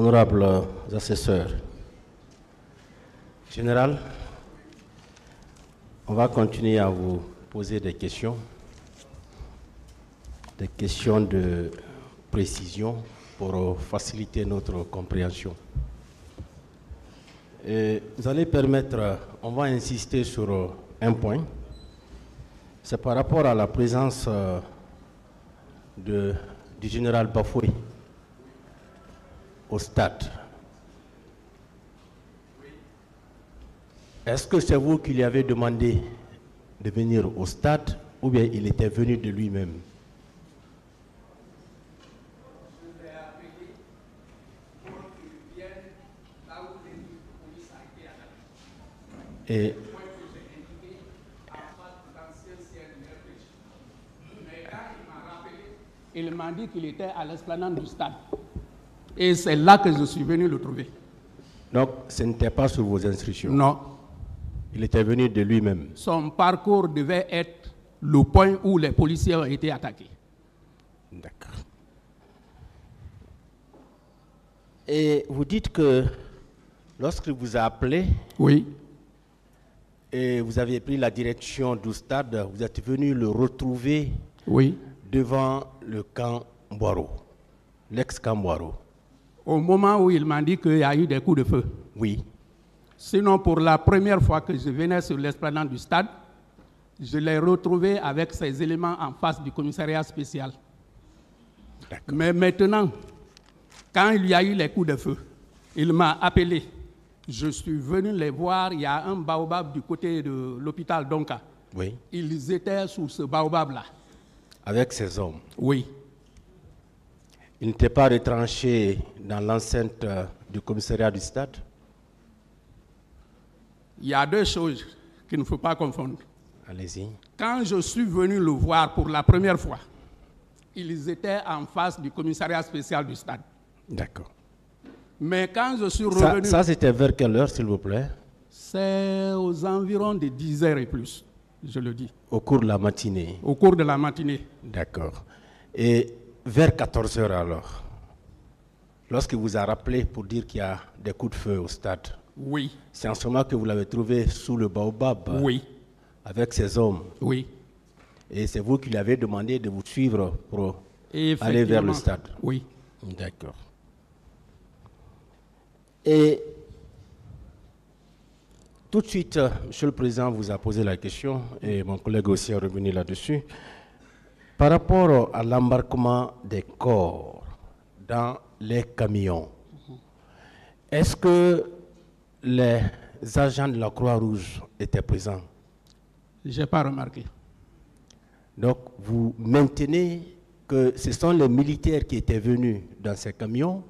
honorables assesseurs, Général, on va continuer à vous poser des questions de précision pour faciliter notre compréhension. Et vous allez permettre, on va insister sur un point, c'est par rapport à la présence du général Bafoué au stade. Est-ce que c'est vous qui lui avez demandé de venir au stade ou bien il était venu de lui-même? Je l'ai appelé pour qu'il vienne là où l'équipe de police a été attaquée. Et Le point que j'ai indiqué en face de l'ancien siège de réflexion. Mais quand il m'a rappelé, il m'a dit qu'il était à l'esplanade du stade. Et c'est là que je suis venu le trouver. donc ce n'était pas sur vos instructions? Non. Il était venu de lui-même? Son parcours devait être le point où les policiers ont été attaqués. D'accord. Et vous dites que lorsqu'il vous a appelé, Oui. et vous avez pris la direction du stade, vous êtes venu le retrouver Oui. devant le camp Boiro, l'ex-camp Boiro. Au moment où il m'a dit qu'il y a eu des coups de feu. Oui. Sinon, pour la première fois que je venais sur l'esplanade du stade, je l'ai retrouvé avec ses éléments en face du commissariat spécial. D'accord. Mais maintenant, quand il y a eu les coups de feu, il m'a appelé. Je suis venu les voir. Il y a un baobab du côté de l'hôpital Donka. Oui. Ils étaient sous ce baobab-là. Avec ses hommes. Oui. Il n'était pas retranché dans l'enceinte du commissariat du stade? Il y a deux choses qu'il ne faut pas confondre. Allez-y. Quand je suis venu le voir pour la première fois, ils étaient en face du commissariat spécial du stade. D'accord. Mais quand je suis revenu... Ça c'était vers quelle heure, s'il vous plaît? C'est aux environs de 10h et plus, je le dis. Au cours de la matinée? Au cours de la matinée. D'accord. Et vers 14 heures alors, lorsqu'il vous a rappelé pour dire qu'il y a des coups de feu au stade? Oui. C'est en ce moment que vous l'avez trouvé sous le baobab? Oui. Avec ses hommes? Oui. Et c'est vous qui lui avez demandé de vous suivre pour aller vers le stade? Oui. D'accord. Et tout de suite, Monsieur le Président vous a posé la question, et mon collègue aussi est revenu là-dessus, par rapport à l'embarquement des corps dans les camions. Est-ce que les agents de la Croix-Rouge étaient présents? Je n'ai pas remarqué. Donc, vous maintenez que ce sont les militaires qui étaient venus dans ces camions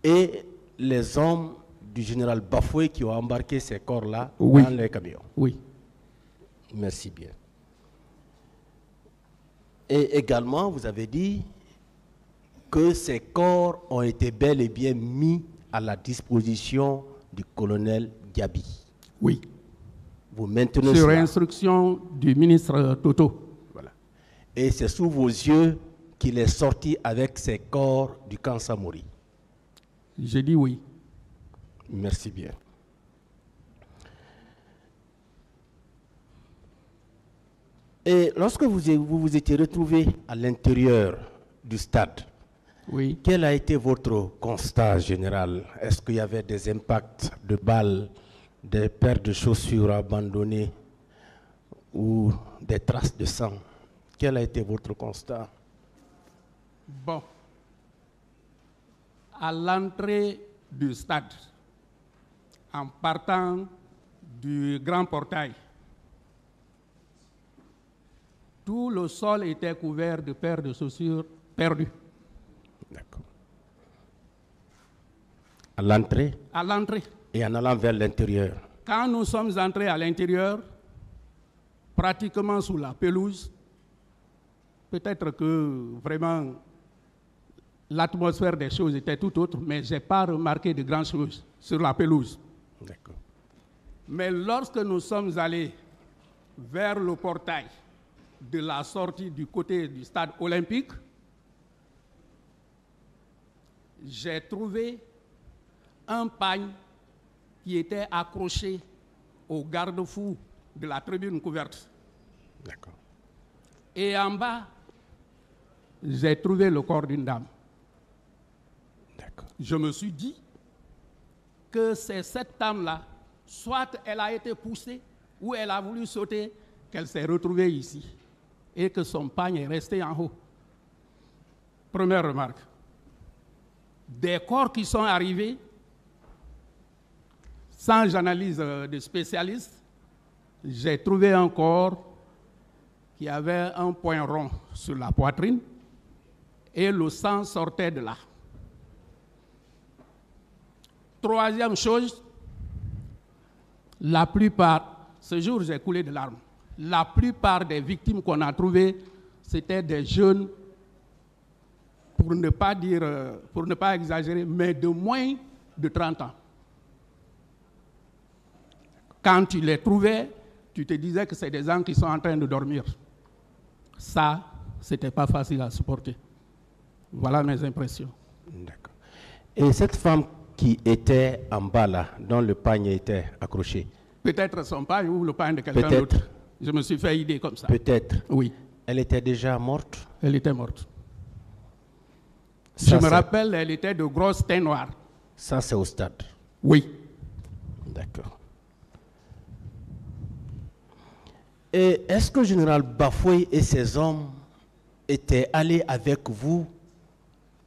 et les hommes du général Bafoué qui ont embarqué ces corps-là Oui. dans les camions? Oui. Merci bien. Et également, vous avez dit que ces corps ont été bel et bien mis à la disposition du colonel Diaby. Oui. Vous maintenez Sur cela? instruction du ministre Toto. Voilà. Et c'est sous vos yeux qu'il est sorti avec ces corps du camp Samori? Je dis oui. Merci bien. Et lorsque vous étiez retrouvé à l'intérieur du stade, Oui. quel a été votre constat général? Est-ce qu'il y avait des impacts de balles, des paires de chaussures abandonnées ou des traces de sang? Quel a été votre constat? Bon. À l'entrée du stade, en partant du grand portail, tout le sol était couvert de paires de chaussures perdues. D'accord. À l'entrée À l'entrée. et en allant vers l'intérieur? Quand nous sommes entrés à l'intérieur, pratiquement sous la pelouse, peut-être que vraiment l'atmosphère des choses était tout autre, mais je n'ai pas remarqué de grandes choses sur la pelouse. D'accord. Mais lorsque nous sommes allés vers le portail de la sortie du côté du stade olympique, j'ai trouvé un pagne qui était accroché au garde-fou de la tribune couverte. D'accord. Et en bas, j'ai trouvé le corps d'une dame. D'accord. Je me suis dit que c'est cette dame-là, soit elle a été poussée ou elle a voulu sauter, qu'elle s'est retrouvée ici et que son pagne est resté en haut. Première remarque. Des corps qui sont arrivés, sans analyse de spécialistes, j'ai trouvé un corps qui avait un point rond sur la poitrine et le sang sortait de là. Troisième chose, la plupart, ce jour j'ai coulé de larmes, la plupart des victimes qu'on a trouvées, c'était des jeunes, pour ne pas dire, pour ne pas exagérer, mais de moins de 30 ans. Quand tu les trouvais, tu te disais que c'est des gens qui sont en train de dormir. Ça, c'était pas facile à supporter. Voilà mes impressions. D'accord. Et cette femme qui était en bas là, dont le pagne était accroché. Peut-être son pagne ou le pagne de quelqu'un d'autre. Je me suis fait idée comme ça. Peut-être. Oui. Elle était déjà morte? Elle était morte. Ça, je me rappelle, elle était de grosse teint noire. Ça, c'est au stade? Oui. D'accord. Et est-ce que le général Bafoué et ses hommes étaient allés avec vous,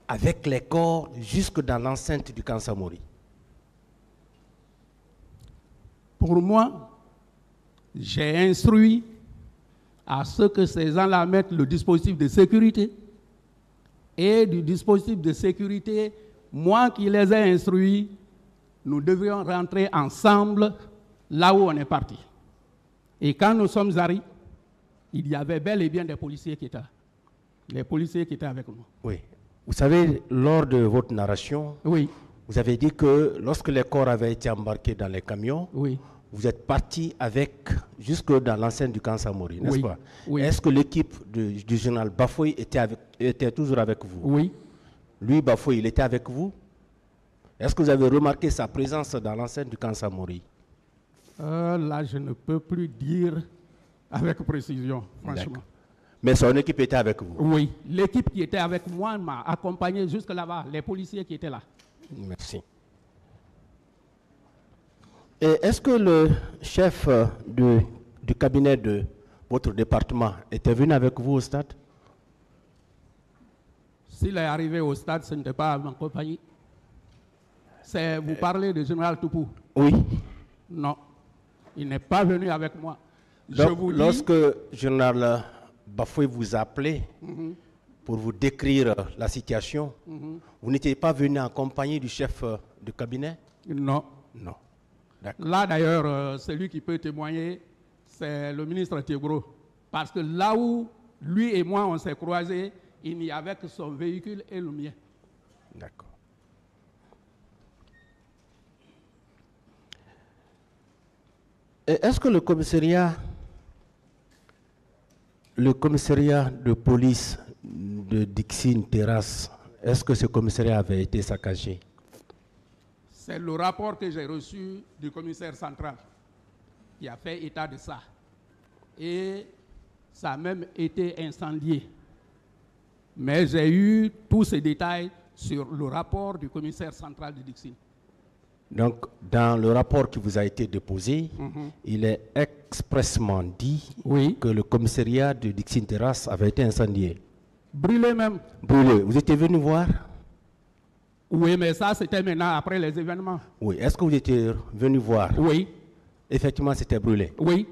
avec les corps, jusque dans l'enceinte du camp Samori? Pour moi, j'ai instruit à ce que ces gens-là mettent le dispositif de sécurité. Et du dispositif de sécurité, moi qui les ai instruits, nous devions rentrer ensemble là où on est parti. Et quand nous sommes arrivés, il y avait bel et bien des policiers qui étaient là. Les policiers qui étaient avec nous. Oui. Vous savez, lors de votre narration, oui, vous avez dit que lorsque les corps avaient été embarqués dans les camions, oui, vous êtes parti avec jusque dans l'enceinte du camp Samori, n'est-ce pas? Oui. Est-ce que l'équipe du général Bafoué était toujours avec vous? Oui. Lui, Bafoué, il était avec vous? Est-ce que vous avez remarqué sa présence dans l'enceinte du camp Samori? Là, je ne peux plus dire avec précision, franchement. Mais son équipe était avec vous? Oui, l'équipe qui était avec moi m'a accompagné jusque là-bas, les policiers qui étaient là. Merci. Et est-ce que le chef du cabinet de votre département était venu avec vous au stade? S'il est arrivé au stade, ce n'était pas à ma compagnie. Vous parlez du général Toupou? Oui. Non, il n'est pas venu avec moi. Donc, je vous dis, lorsque le général Bafoué vous a appelé pour vous décrire la situation, vous n'étiez pas venu en compagnie du chef du cabinet? Non. Non. Là, d'ailleurs, celui qui peut témoigner, c'est le ministre Thiegro. Parce que là où lui et moi, on s'est croisés, il n'y avait que son véhicule et le mien. D'accord. Est-ce que le commissariat de police de Dixine Terrasse, est-ce que ce commissariat avait été saccagé? C'est le rapport que j'ai reçu du commissaire central qui a fait état de ça. Et ça a même été incendié. Mais j'ai eu tous ces détails sur le rapport du commissaire central de Dixine. Donc, dans le rapport qui vous a été déposé, il est expressément dit que le commissariat de Dixine Terrasse avait été incendié. Brûlé même. Brûlé. Vous étiez venu voir? Oui, mais ça, c'était maintenant après les événements. Oui. Est-ce que vous étiez venu voir? Oui. Effectivement, c'était brûlé. Oui.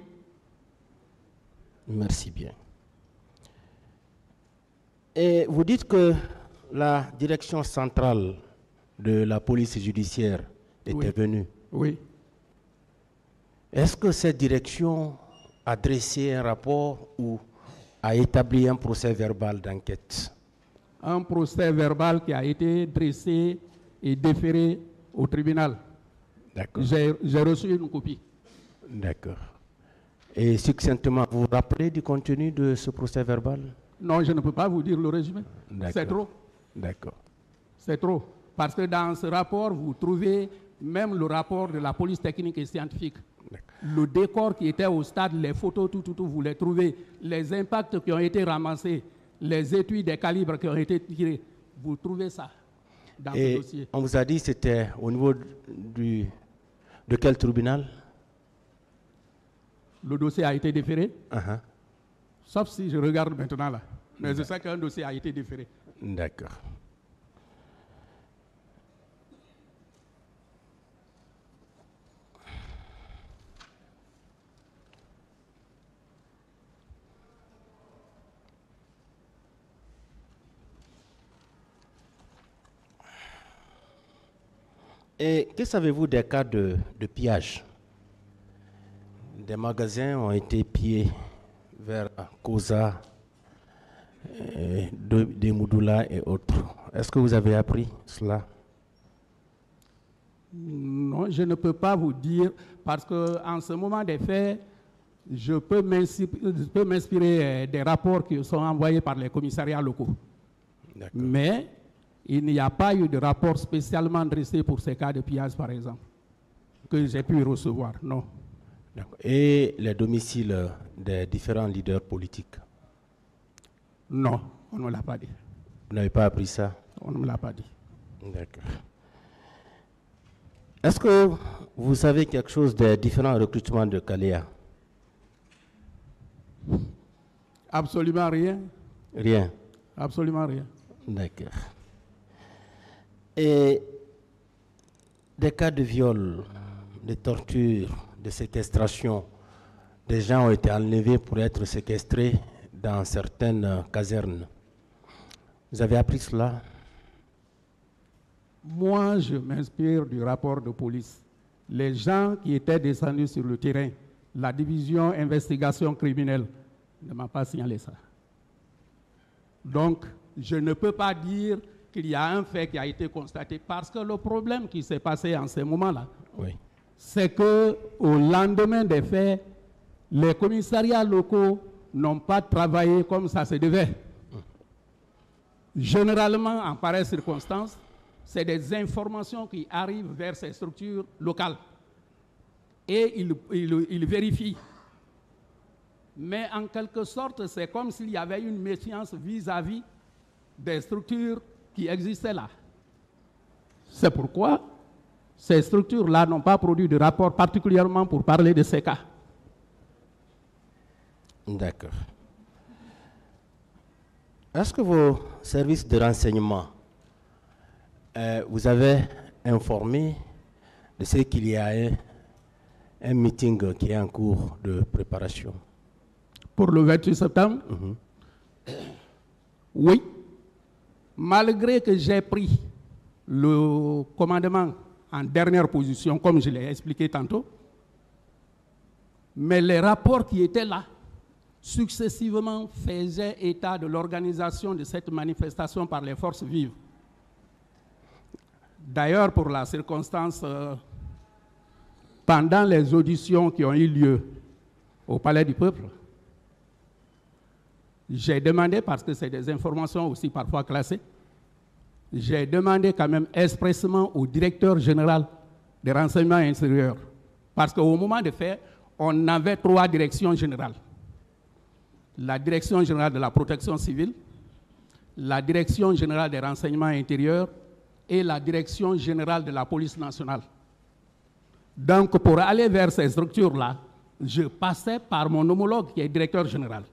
Merci bien. Et vous dites que la direction centrale de la police judiciaire était venue. Oui. Est-ce que cette direction a dressé un rapport ou a établi un procès verbal d'enquête? Un procès verbal qui a été dressé et déféré au tribunal. D'accord. J'ai reçu une copie. D'accord. Et succinctement, vous vous rappelez du contenu de ce procès verbal? Non, je ne peux pas vous dire le résumé. C'est trop. D'accord. C'est trop. Parce que dans ce rapport, vous trouvez même le rapport de la police technique et scientifique. Le décor qui était au stade, les photos, tout, vous les trouvez. Les impacts qui ont été ramassés, les étuis des calibres qui ont été tirés, vous trouvez ça dans ce dossier. On vous a dit que c'était au niveau de quel tribunal? Le dossier a été déféré, Uh-huh. sauf si je regarde maintenant là. Mais je sais qu'un dossier a été déféré. D'accord. Et que savez-vous des cas de pillage? Des magasins ont été pillés vers Koza, des Moudoula et autres. Est-ce que vous avez appris cela? Non, je ne peux pas vous dire, parce qu'en ce moment des faits, je peux m'inspirer des rapports qui sont envoyés par les commissariats locaux. Mais il n'y a pas eu de rapport spécialement dressé pour ces cas de pillage, par exemple, que j'ai pu recevoir, non. Et les domiciles des différents leaders politiques? Non, on ne me l'a pas dit. Vous n'avez pas appris ça? On ne me l'a pas dit. D'accord. Est-ce que vous savez quelque chose des différents recrutements de Kalea? Absolument rien. Rien? Absolument rien. D'accord. Et des cas de viol, de torture, de séquestration, des gens ont été enlevés pour être séquestrés dans certaines casernes. Vous avez appris cela? Moi, je m'inspire du rapport de police. Les gens qui étaient descendus sur le terrain, la division investigation criminelle ne m'a pas signalé ça. Donc, je ne peux pas dire qu'il y a un fait qui a été constaté, parce que le problème qui s'est passé en ces moments-là, Oui. c'est qu'au lendemain des faits, les commissariats locaux n'ont pas travaillé comme ça se devait. Généralement, en pareille circonstance, c'est des informations qui arrivent vers ces structures locales et ils vérifient. Mais en quelque sorte, c'est comme s'il y avait une méfiance vis-à-vis des structures qui existaient là. C'est pourquoi ces structures-là n'ont pas produit de rapport particulièrement pour parler de ces cas. D'accord. Est-ce que vos services de renseignement vous avez informé de ce qu'il y a un meeting qui est en cours de préparation? Pour le 28 septembre, oui. Malgré que j'ai pris le commandement en dernière position, comme je l'ai expliqué tantôt, mais les rapports qui étaient là, successivement faisaient état de l'organisation de cette manifestation par les forces vives. D'ailleurs, pour la circonstance, pendant les auditions qui ont eu lieu au Palais du Peuple, j'ai demandé, parce que c'est des informations aussi parfois classées, j'ai demandé quand même expressément au directeur général des renseignements intérieurs, parce qu'au moment des faits, on avait 3 directions générales. La direction générale de la protection civile, la direction générale des renseignements intérieurs et la direction générale de la police nationale. Donc, pour aller vers ces structures-là, je passais par mon homologue qui est directeur général.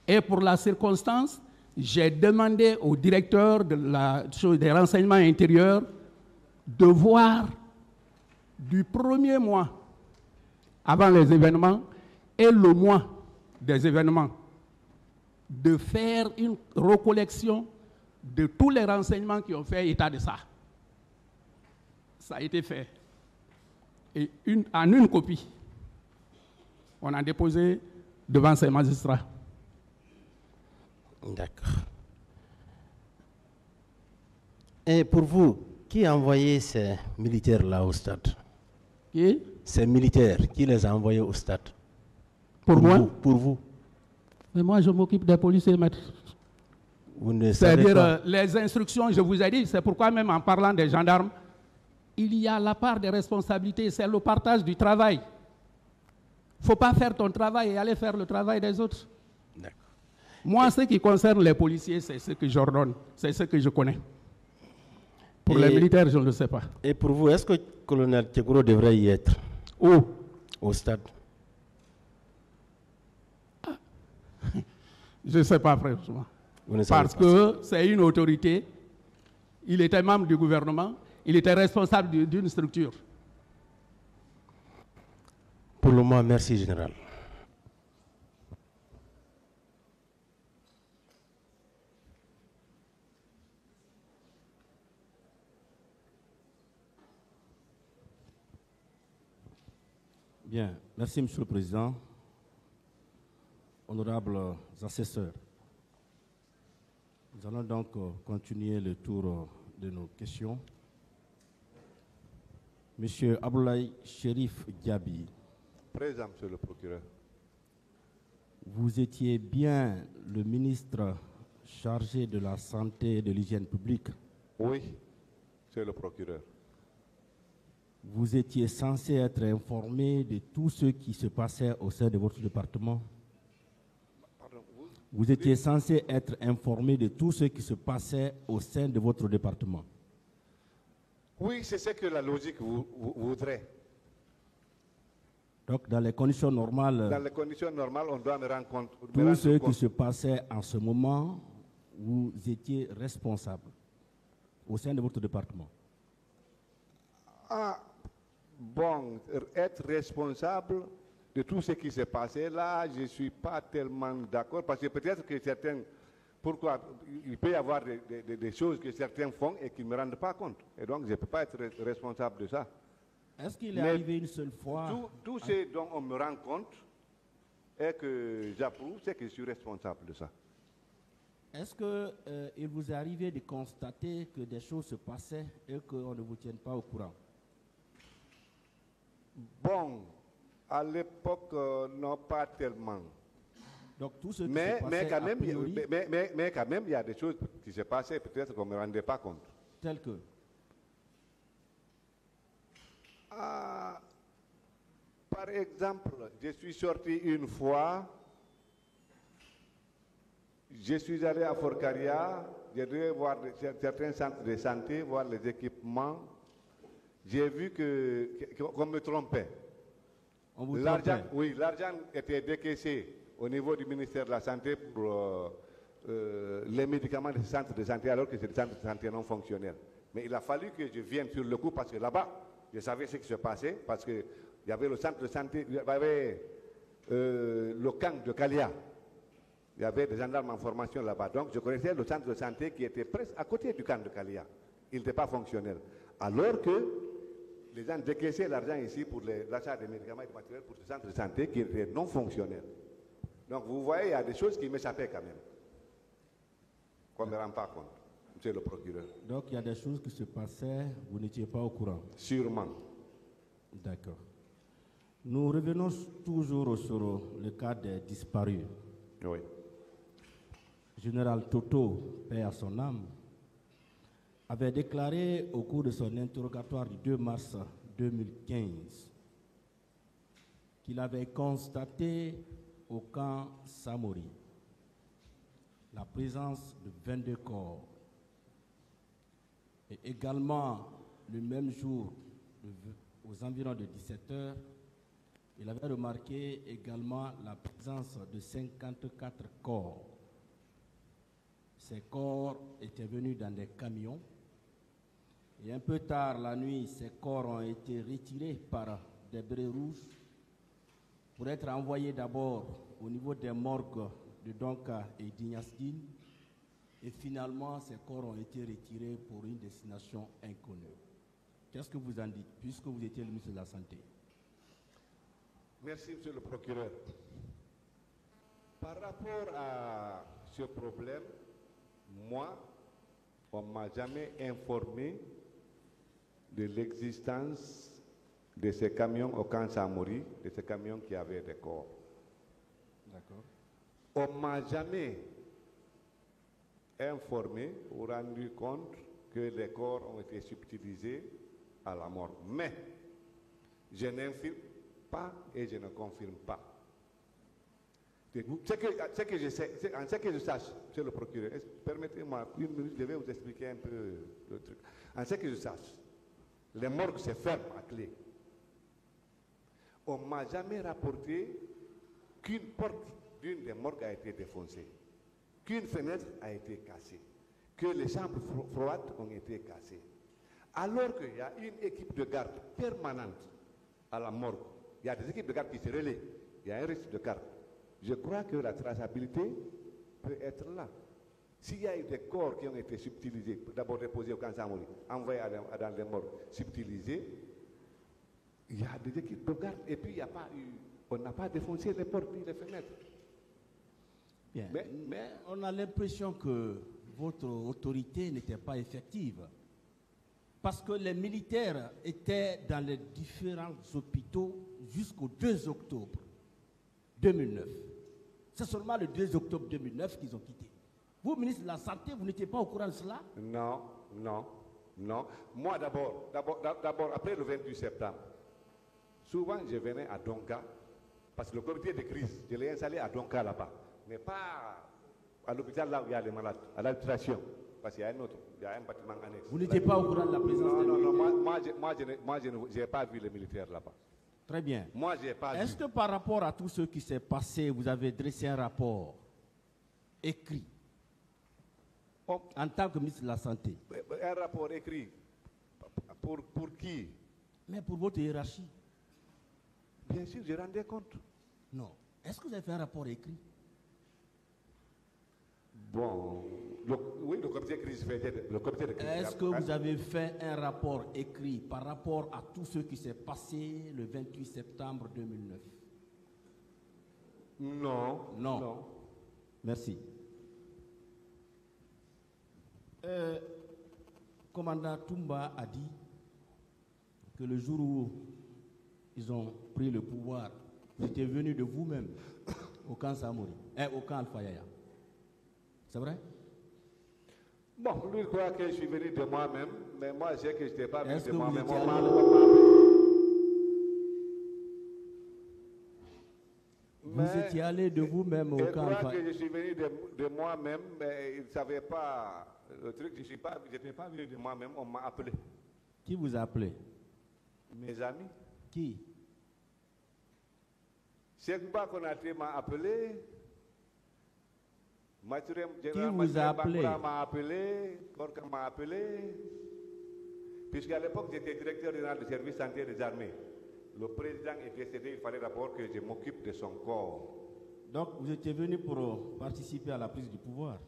Et pour la circonstance, j'ai demandé au directeur des renseignements intérieurs de voir du premier mois avant les événements et le mois des événements, de faire une recollection de tous les renseignements qui ont fait état de ça. Ça a été fait. Et en une copie, on a déposé devant ces magistrats. D'accord. Et pour vous, qui a envoyé ces militaires-là au stade? Qui? Ces militaires, qui les a envoyés au stade? Pour moi? Pour vous. Mais moi, je m'occupe des policiers, maître. Vous ne savez C'est-à-dire pas. les instructions, je vous ai dit, c'est pourquoi même en parlant des gendarmes, il y a la part des responsabilités, c'est le partage du travail. Il ne faut pas faire ton travail et aller faire le travail des autres. D'accord. Moi, ce qui concerne les policiers, c'est ce que j'ordonne, c'est ce que je connais. Pour les militaires, je ne le sais pas. Et pour vous, est-ce que le colonel Tchegouro devrait y être? Où? Au stade? Je ne sais pas, franchement. Vous ne savez Parce pas. que c'est une autorité, il était membre du gouvernement, il était responsable d'une structure. Pour le moment, merci, général. Bien, merci Monsieur le Président. Honorables assesseurs, nous allons donc continuer le tour de nos questions. Monsieur Aboulaye Chérif Diaby. Présent, Monsieur le procureur. Vous étiez bien le ministre chargé de la santé et de l'hygiène publique. Oui, Monsieur le procureur. Vous étiez censé être informé de tout ce qui se passait au sein de votre département. Pardon, Vous étiez censé être informé de tout ce qui se passait au sein de votre département. Oui, c'est ce que la logique voudrait. Donc, dans les conditions normales, Dans les conditions normales, on doit me rendre compte. tout ce qui se passait en ce moment, vous étiez responsable au sein de votre département. Ah, bon, être responsable de tout ce qui s'est passé, là, je ne suis pas tellement d'accord, parce que peut-être que certains, pourquoi il peut y avoir des choses que certains font et qui ne me rendent pas compte. Et donc, je ne peux pas être responsable de ça. Est-ce qu'il est Mais arrivé une seule fois Tout ce dont on me rend compte et que j'approuve, c'est que je suis responsable de ça. Est-ce qu'il vous est arrivé de constater que des choses se passaient et qu'on ne vous tienne pas au courant? Bon, à l'époque, non, pas tellement. Donc tout ce qui se Mais passait quand même, a priori, mais quand même, il y a des choses qui se passaient, peut-être qu'on ne me rendait pas compte. telles que Ah, par exemple, je suis sorti une fois, je suis allé à Forcaria, je devais voir certains centres de santé, voir les équipements. J'ai vu qu'on me trompait. on vous L'argent, trompait. oui, l'argent était décaissé au niveau du ministère de la Santé pour les médicaments des centres de santé, alors que c'est des centres de santé non fonctionnels. Mais il a fallu que je vienne sur le coup, parce que là-bas, je savais ce qui se passait, parce qu'il y avait le centre de santé, il y avait le camp de Kalia. Il y avait des gendarmes en formation là-bas. Donc, je connaissais le centre de santé qui était presque à côté du camp de Kalia. Il n'était pas fonctionnel. Alors que les gens décaissaient l'argent ici pour l'achat des médicaments et du matériel pour ce centre de santé qui était non fonctionnel. Donc, vous voyez, il y a des choses qui m'échappaient quand même, qu'on ne me rend pas compte, monsieur le procureur. Donc il y a des choses qui se passaient, vous n'étiez pas au courant. Sûrement. D'accord. Nous revenons toujours sur le cas des disparus. Oui. Général Toto, paix à son âme, avait déclaré au cours de son interrogatoire du 2 mars 2015 qu'il avait constaté au camp Samori la présence de 22 corps. Et également, le même jour, aux environs de 17 heures, il avait remarqué également la présence de 54 corps. Ces corps étaient venus dans des camions. Et un peu tard la nuit, ces corps ont été retirés par des bérets rouges pour être envoyés d'abord au niveau des morgues de Donka et d'Ignasdine. Et finalement, ces corps ont été retirés pour une destination inconnue. Qu'est-ce que vous en dites, puisque vous étiez le ministre de la Santé? Merci, monsieur le procureur. Par rapport à ce problème, moi, on ne m'a jamais informé de l'existence de ces camions au camp Samori, de ces camions qui avaient des corps. D'accord. On ne m'a jamais informé ou rendu compte que les corps ont été subtilisés à la mort. Mais je n'infirme pas et je ne confirme pas. Ce que je sache, monsieur le procureur, permettez-moi une minute, je vais vous expliquer un peu le truc. En ce que je sache, les morgues se ferment à clé. On ne m'a jamais rapporté qu'une porte d'une des morgues a été défoncée, qu'une fenêtre a été cassée, que les chambres froides ont été cassées. Alors qu'il y a une équipe de garde permanente à la morgue, il y a des équipes de garde qui se relaient, il y a un risque de garde. Je crois que la traçabilité peut être là. S'il y a eu des corps qui ont été subtilisés, d'abord déposés au Kansamoli, envoyés dans les morgues, subtilisés, il y a des équipes de garde et puis il y a pas eu, on n'a pas défoncé les portes ni les fenêtres. Bien. Mais on a l'impression que votre autorité n'était pas effective. Parce que les militaires étaient dans les différents hôpitaux jusqu'au 2 octobre 2009. C'est seulement le 2 octobre 2009 qu'ils ont quitté. Vous, ministre de la Santé, vous n'étiez pas au courant de cela? Non. Moi, d'abord, après le 28 septembre, souvent je venais à Donka, parce que le comité de crise, je l'ai installé à Donka là-bas, mais pas à l'hôpital là où il y a les malades, à l'administration, parce qu'il y a un bâtiment annexe. Vous n'étiez pas au courant de la présence des militaires? Non, moi je n'ai pas vu les militaires là-bas. Très bien. Moi, je n'ai pas vu. Est-ce que par rapport à tout ce qui s'est passé, vous avez dressé un rapport écrit en tant que ministre de la Santé? Un rapport écrit pour qui? Mais pour votre hiérarchie. Bien sûr, je rendais compte. Non. Est-ce que vous avez fait un rapport écrit? Bon, oui, le comité de crise fait le comité de crise. Est-ce que vous avez fait un rapport écrit par rapport à tout ce qui s'est passé le 28 septembre 2009? Non. Merci. Commandant Toumba a dit que le jour où ils ont pris le pouvoir, vous étiez venu de vous-même au camp Samori, au camp Alpha Yaya. C'est vrai? Bon, lui croit que je suis venu de moi-même, mais moi je sais que je n'étais pas venu de moi-même. Vous étiez allé de vous-même au camp Alpha. Il croit que je suis venu de moi-même, mais il ne savait pas le truc. Je n'étais pas venu de moi-même, on m'a appelé. Qui vous a appelé? Mes amis. Qui? Sekouba Konaté m'a appelé. Qui vous a appelé? M'a appelé, Korka m'a appelé, puisqu'à l'époque j'étais directeur général du service santé des armées. Le président est décédé, il fallait d'abord que je m'occupe de son corps. Donc vous étiez venu pour participer à la prise du pouvoir?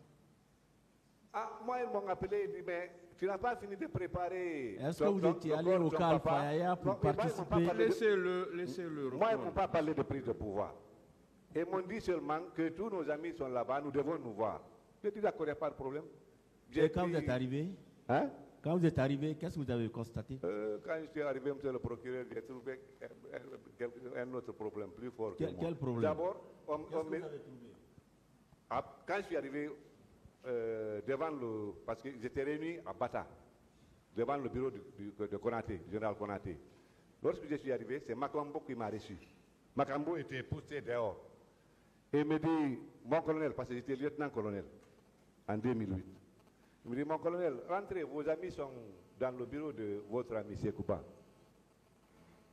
Ah, moi ils m'ont appelé, ils disent, mais tu n'as pas fini de préparer. Est-ce que vous étiez allé au camp Alpha pour participer? Laissez-le. Moi ils ne m'ont pas parlé de prise de pouvoir. Et m'ont dit seulement que tous nos amis sont là-bas, nous devons nous voir. Je dis d'accord, il n'y a pas de problème. Et quand vous êtes arrivé? Hein? Quand vous êtes arrivé, qu'est-ce que vous avez constaté? Quand je suis arrivé, monsieur le procureur, j'ai trouvé un autre problème plus fort que moi. Quel problème? D'abord, qu'est-ce que vous avez trouvé? Quand je suis arrivé devant le... Parce que j'étais réuni à Bata, devant le bureau de Konaté, général Konaté. Lorsque je suis arrivé, c'est Makambo qui m'a reçu. Makambo était poussé dehors. Et il me dit, mon colonel, parce que j'étais lieutenant-colonel en 2008. Il me dit, mon colonel, rentrez, vos amis sont dans le bureau de votre ami Sekouba.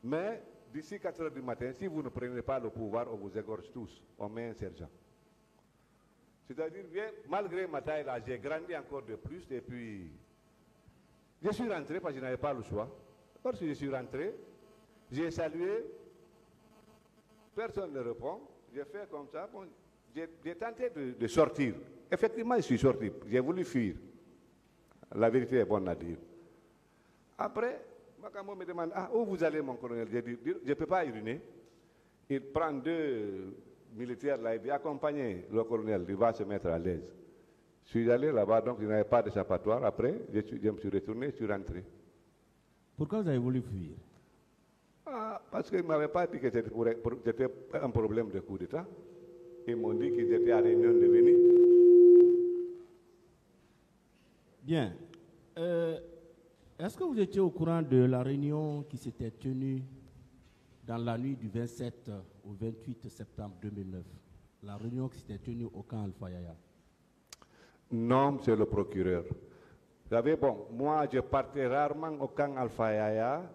Mais d'ici 4 heures du matin, si vous ne prenez pas le pouvoir, on vous égorge tous. On met un sergent. C'est-à-dire, malgré ma taille là, j'ai grandi encore de plus. Et puis, je suis rentré parce que je n'avais pas le choix. Lorsque je suis rentré, j'ai salué. Personne ne répond. J'ai fait comme ça. Bon, j'ai tenté de sortir. Effectivement, je suis sorti. J'ai voulu fuir. La vérité est bonne à dire. Après, Makambo me demande, où vous allez, mon colonel? J'ai dit, je ne peux pas uriner. Il prend 2 militaires là, il dit, accompagnez le colonel, il va se mettre à l'aise. Je suis allé là-bas, donc je n'avais pas d'échappatoire. Après, je me suis retourné, je suis rentré. Pourquoi vous avez voulu fuir? Parce qu'ils ne m'avaient pas dit que c'était un problème de coup d'État. Ils m'ont dit qu'ils étaient à réunion de venir. Bien. Est-ce que vous étiez au courant de la réunion qui s'était tenue dans la nuit du 27 au 28 septembre 2009? La réunion qui s'était tenue au camp Alpha Yaya? Non, monsieur le procureur. Vous savez, bon, moi, je partais rarement au camp Alpha Yaya.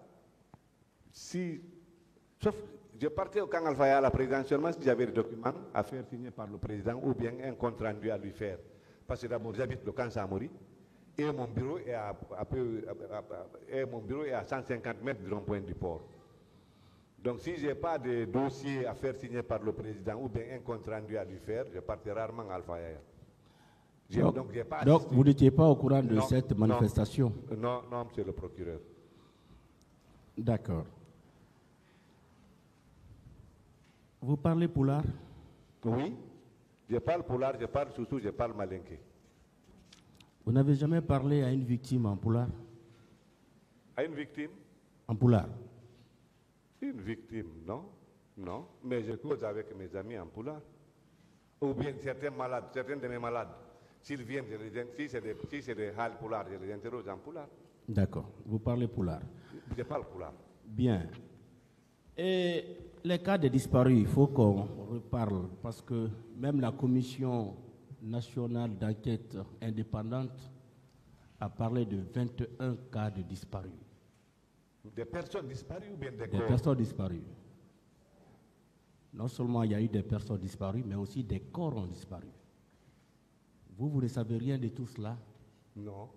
Sauf, je partais au camp Alpha Yaya à la présidence seulement si j'avais des documents à faire signer par le président ou bien un compte rendu à lui faire. Parce que d'abord, j'habite le camp Samori et mon bureau est à 150 mètres du rond-point du port. Donc, si je n'ai pas de dossier à faire signer par le président ou bien un compte rendu à lui faire, je partais rarement à Alpha Yaya. Donc, vous n'étiez pas au courant de cette manifestation? Non, monsieur le procureur. D'accord. Vous parlez Pulaar? Oui, je parle Pulaar, je parle Soussou, je parle Malinké. Vous n'avez jamais parlé à une victime en Pulaar? À une victime? En Pulaar? Une victime, non. Non, mais je cause avec mes amis en Pulaar. Ou bien certains de mes malades. S'ils viennent, si c'est des halles Pulaar, je les interroge en Pulaar. D'accord, vous parlez Pulaar. Je parle Pulaar. Bien. Et les cas de disparus, il faut qu'on reparle, parce que même la Commission nationale d'enquête indépendante a parlé de 21 cas de disparus. Des personnes disparues ou bien des corps? Des personnes disparues. Non seulement il y a eu des personnes disparues, mais aussi des corps ont disparu. Vous ne savez rien de tout cela? Non.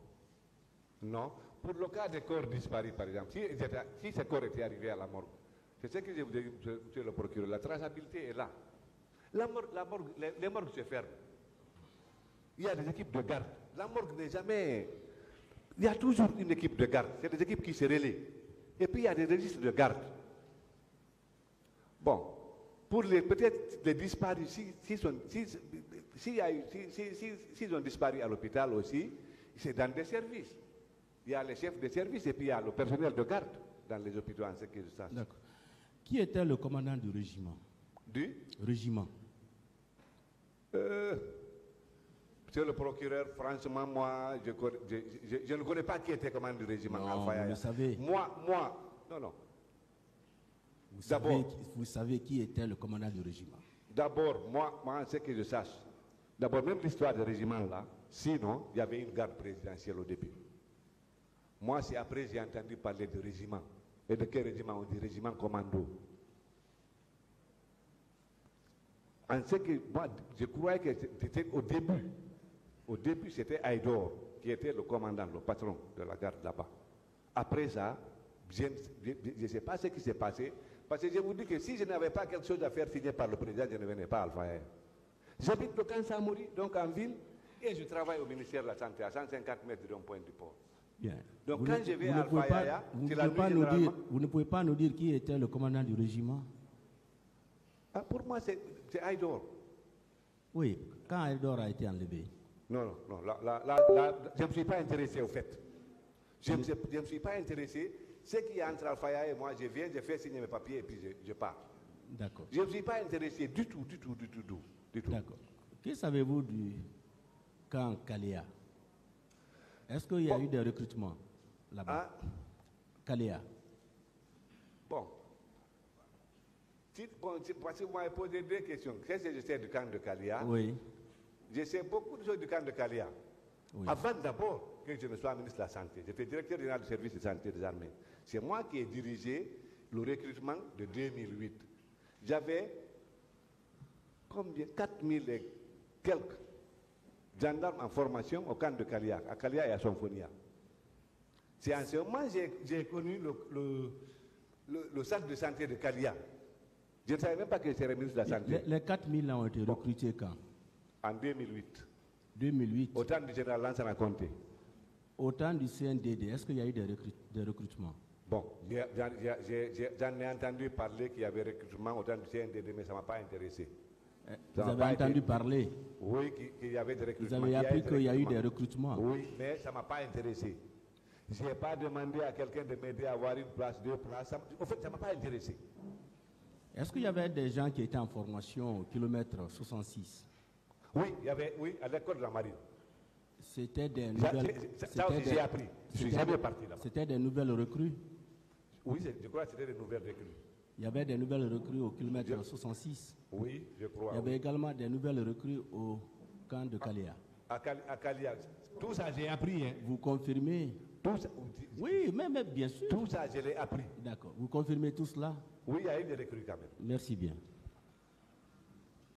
Non. Pour le cas des corps disparus, par exemple, si ces corps étaient arrivés à la morgue, c'est ce que je vous ai dit, monsieur le procureur, la traçabilité est là. Les morgues se ferment. Il y a des équipes de garde. La morgue n'est jamais... Il y a toujours une équipe de garde. C'est des équipes qui se relaient. Et puis il y a des registres de garde. Bon, pour peut-être les disparus, s'ils ont disparu à l'hôpital aussi, c'est dans des services. Il y a les chefs de service et puis il y a le personnel de garde dans les hôpitaux en ce que je sache. D'accord. Qui était le commandant du régiment? Du régiment? Monsieur le procureur, franchement, moi, je ne connais pas qui était commandant du régiment. Non, vous le savez. Non. Vous savez qui était le commandant du régiment? D'abord, moi, ce que je sache, d'abord, même l'histoire du régiment là, sinon, il y avait une garde présidentielle au début. Moi, c'est après j'ai entendu parler de régiment. Et de quel régiment? On dit régiment commando. En ce que moi, je croyais que c'était au début. Au début, c'était Aïdor qui était le commandant, le patron de la garde là-bas. Après ça, je ne sais pas ce qui s'est passé, parce que je vous dis que si je n'avais pas quelque chose à faire signer par le président, je ne venais pas à Alpha Yaya. J'habite le camp Samori, donc en ville, et je travaille au ministère de la Santé, à 150 mètres du rond-point du port. Bien. Donc quand je vais à Alpha Yaya, vous ne pouvez pas nous dire qui était le commandant du régiment? Pour moi, c'est Aïdor. Oui, quand Aïdor a été enlevé. Non, je ne me suis pas intéressé au fait. Je ne me suis pas intéressé. Ce qui est entre Alpha Yaya et moi, je viens, je fais signer mes papiers et puis je pars. D'accord. Je ne me suis pas intéressé du tout. D'accord. Que savez-vous du camp Kaléa? Est-ce qu'il y a eu des recrutements là-bas? Kaléa. Parce que vous m'avez posé deux questions. Qu'est-ce que je sais du camp de Kaléa? Oui. Je sais beaucoup de choses du camp de Kaléa. Oui. Avant d'abord que je ne sois ministre de la Santé, j'étais directeur général du service de santé des armées. C'est moi qui ai dirigé le recrutement de 2008. J'avais combien? 4000 et quelques gendarmes en formation au camp de Kaléa, à Kaléa et à Sonfonia. C'est en ce moment que j'ai connu le centre de santé de Kaléa. Je ne savais même pas que j'étais ministre de la Santé. Les 4000 ont été recrutés quand? En 2008. 2008. Au temps du général Lansana Conté. Au temps du CNDD, est-ce qu'il y a eu des recrutements? Bon, j'en ai entendu parler qu'il y avait recrutement au temps du CNDD, mais ça ne m'a pas intéressé. Vous avez entendu parler? Oui, qu'il y avait des recrutements. Vous avez appris qu'il y a eu des recrutements? Oui, mais ça ne m'a pas intéressé. Je n'ai pas demandé à quelqu'un de m'aider à avoir une place, deux places. En fait, ça ne m'a pas intéressé. Est-ce qu'il y avait des gens qui étaient en formation au kilomètre 66? Oui, il y avait, à l'école de la marine. C'était des nouvelles... Ça aussi, j'ai appris. Je suis jamais parti là-bas. C'était des nouvelles recrues. Oui, je crois que c'était des nouvelles recrues. Il y avait des nouvelles recrues au kilomètre 66. Oui, je crois. Il y avait également des nouvelles recrues au camp de Kalia. À Kalia. Tout ça, j'ai appris. Hein. Vous confirmez? Tout ça, oui, mais bien sûr. Tout ça, je l'ai appris. D'accord. Vous confirmez tout cela? Oui, il y a eu des recrues quand même. Merci bien.